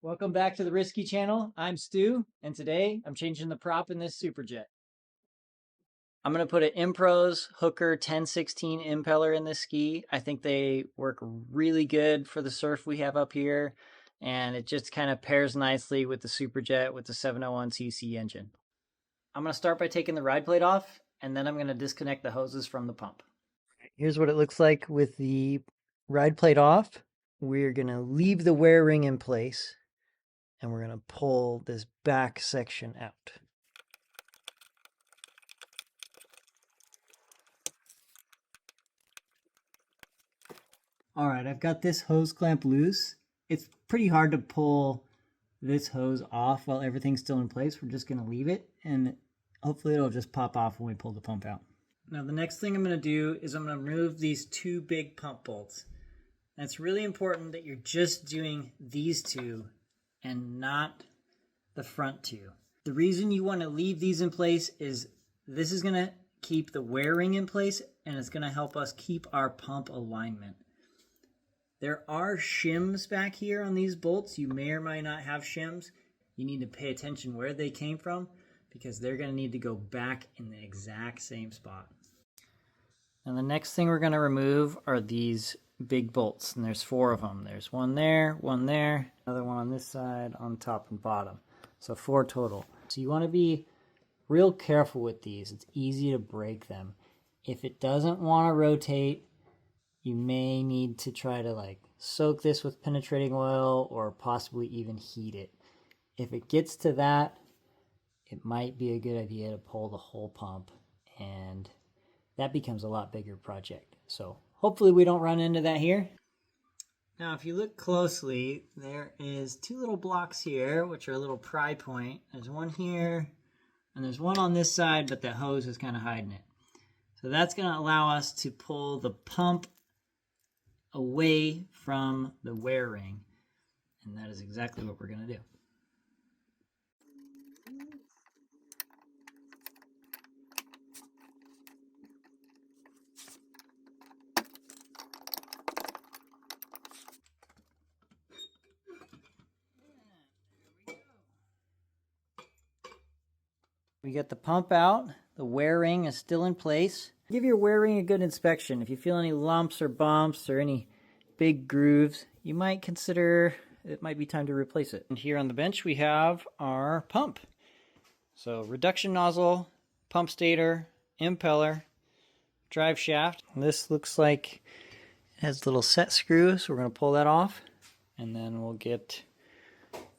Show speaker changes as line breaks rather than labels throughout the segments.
Welcome back to the Risky channel. I'm Stu, and today I'm changing the prop in this Superjet. I'm going to put an Impros Hooker 1016 impeller in this ski. I think they work really good for the surf we have up here, and it just kind of pairs nicely with the Superjet with the 701cc engine. I'm going to start by taking the ride plate off, and then I'm going to disconnect the hoses from the pump. Here's what it looks like with the ride plate off. We're going to leave the wear ring in place, and we're going to pull this back section out. All right, I've got this hose clamp loose. It's pretty hard to pull this hose off while everything's still in place. We're just going to leave it, and hopefully it'll just pop off when we pull the pump out. Now the next thing I'm going to do is I'm going to remove these two big pump bolts. And it's really important that you're just doing these two and not the front two. The reason you want to leave these in place is this is going to keep the wear ring in place, and it's going to help us keep our pump alignment. There are shims back here on these bolts. You may or may not have shims. You need to pay attention where they came from because they're going to need to go back in the exact same spot. And the next thing we're going to remove are these big bolts, and there's 4 of them. There's one there, another one on this side, on top and bottom. So 4 total. So you want to be real careful with these. It's easy to break them. If it doesn't want to rotate, you may need to try to soak this with penetrating oil or possibly even heat it. If it gets to that, it might be a good idea to pull the whole pump, and that becomes a lot bigger project. So hopefully we don't run into that here. Now if you look closely, there is 2 little blocks here, which are a little pry point. There's one here, and there's one on this side, but the hose is kind of hiding it. So that's going to allow us to pull the pump away from the wear ring, and that is exactly what we're going to do. We get the pump out, the wear ring is still in place. Give your wear ring a good inspection. If you feel any lumps or bumps or any big grooves, you might consider it might be time to replace it. And here on the bench we have our pump. So reduction nozzle, pump stator, impeller, drive shaft. And this looks like it has a little set screw, so we're going to pull that off. And then we'll get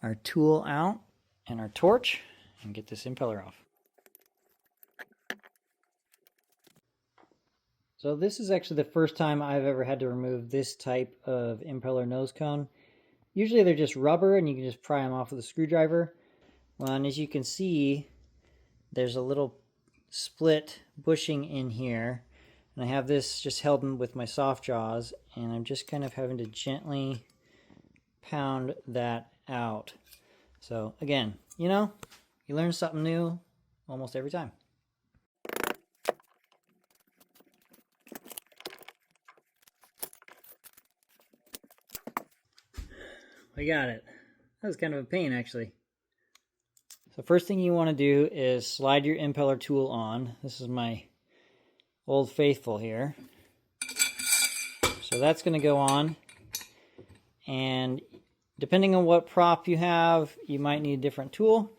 our tool out and our torch and get this impeller off. So this is actually the first time I've ever had to remove this type of impeller nose cone. Usually they're just rubber and you can just pry them off with a screwdriver. Well, and as you can see, there's a little split bushing in here. And I have this just held in with my soft jaws, and I'm just kind of having to gently pound that out. So again, you learn something new almost every time. We got it. That was kind of a pain, actually. So first thing you want to do is slide your impeller tool on. This is my Old Faithful here. So that's going to go on. And depending on what prop you have, you might need a different tool.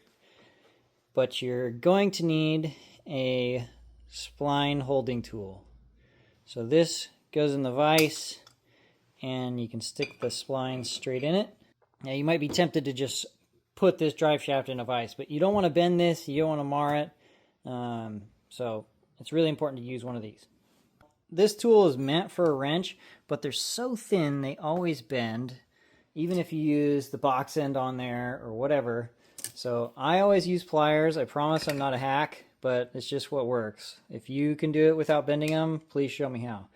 But you're going to need a spline holding tool. So this goes in the vise, and you can stick the spline straight in it. Now you might be tempted to just put this drive shaft in a vise, but you don't want to bend this, you don't want to mar it. So it's really important to use one of these. This tool is meant for a wrench, but they're so thin they always bend, even if you use the box end on there or whatever. So I always use pliers. I promise I'm not a hack, but it's just what works. If you can do it without bending them, please show me how.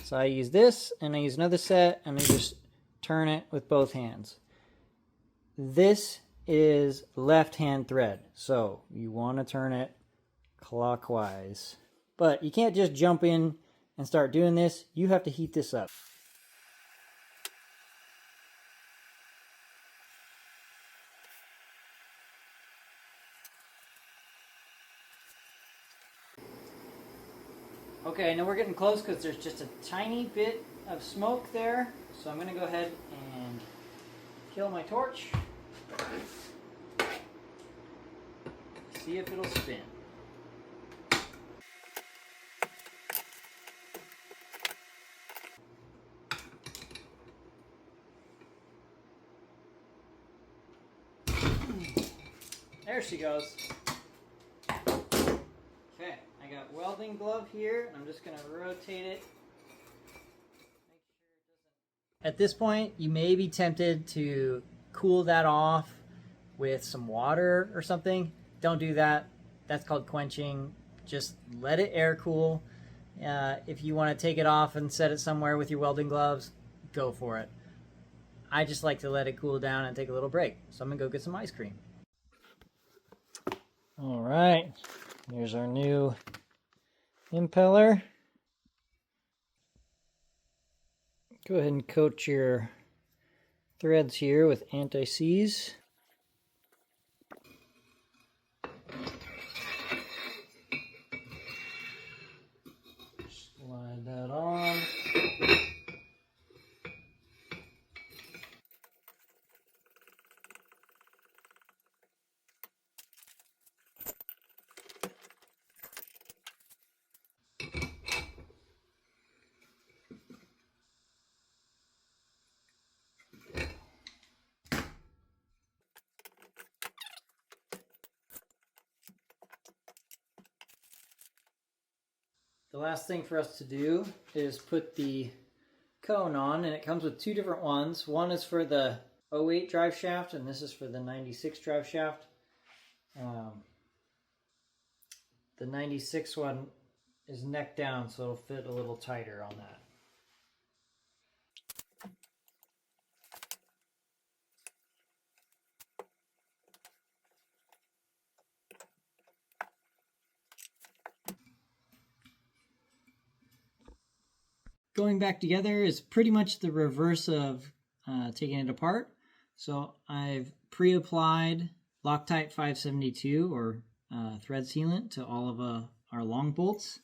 So I use this, and I use another set, and I just turn it with both hands. This is left-hand thread, so you want to turn it clockwise. But you can't just jump in and start doing this. You have to heat this up. Okay, I know we're getting close because there's just a tiny bit of smoke there. So I'm going to go ahead and kill my torch. See if it'll spin. There she goes. Okay, I got welding glove here. I'm just going to rotate it. At this point, you may be tempted to cool that off with some water or something. Don't do that. That's called quenching. Just let it air cool. If you want to take it off and set it somewhere with your welding gloves, go for it. I just like to let it cool down and take a little break. So I'm going to go get some ice cream. All right, here's our new impeller. Go ahead and coat your threads here with anti-seize. Slide that on. The last thing for us to do is put the cone on, and it comes with two different ones. One is for the 08 drive shaft, and this is for the 96 drive shaft. The 96 one is neck down, so it'll fit a little tighter on that. Going back together is pretty much the reverse of taking it apart. So I've pre-applied Loctite 572 or thread sealant to all of our long bolts.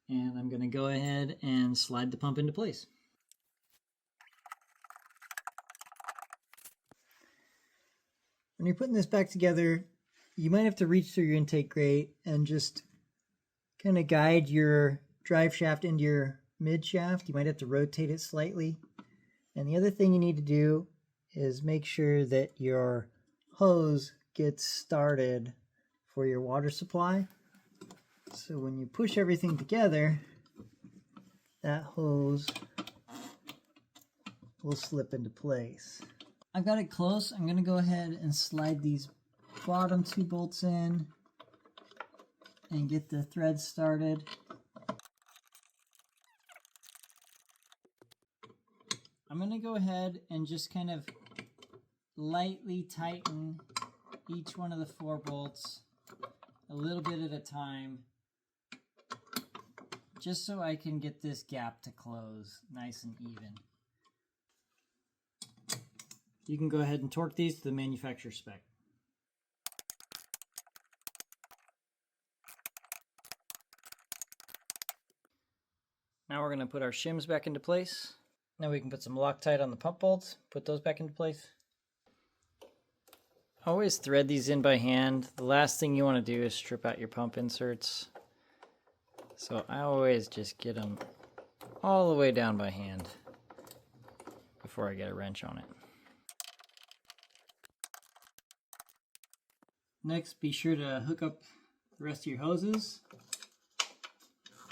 And I'm going to go ahead and slide the pump into place. When you're putting this back together, you might have to reach through your intake grate and just kind of guide your drive shaft into your mid shaft. You might have to rotate it slightly. And the other thing you need to do is make sure that your hose gets started for your water supply. So when you push everything together, that hose will slip into place. I've got it close. I'm going to go ahead and slide these bottom two bolts in and get the thread started. I'm going to go ahead and just kind of lightly tighten each one of the 4 bolts a little bit at a time, just so I can get this gap to close nice and even. You can go ahead and torque these to the manufacturer spec. Now we're going to put our shims back into place. Now we can put some Loctite on the pump bolts, put those back into place. Always thread these in by hand. The last thing you want to do is strip out your pump inserts. So I always just get them all the way down by hand before I get a wrench on it. Next, be sure to hook up the rest of your hoses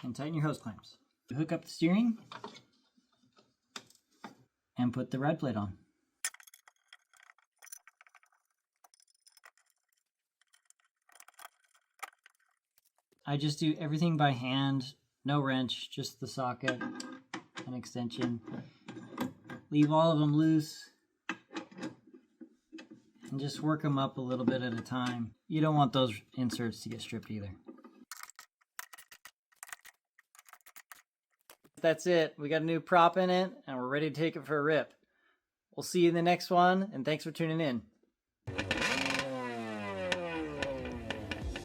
and tighten your hose clamps. Hook up the steering and put the rad plate on. I just do everything by hand, no wrench, just the socket and extension. Leave all of them loose and just work them up a little bit at a time. You don't want those inserts to get stripped either. That's it. We got a new prop in it and we're ready to take it for a rip. We'll see you in the next one, and thanks for tuning in.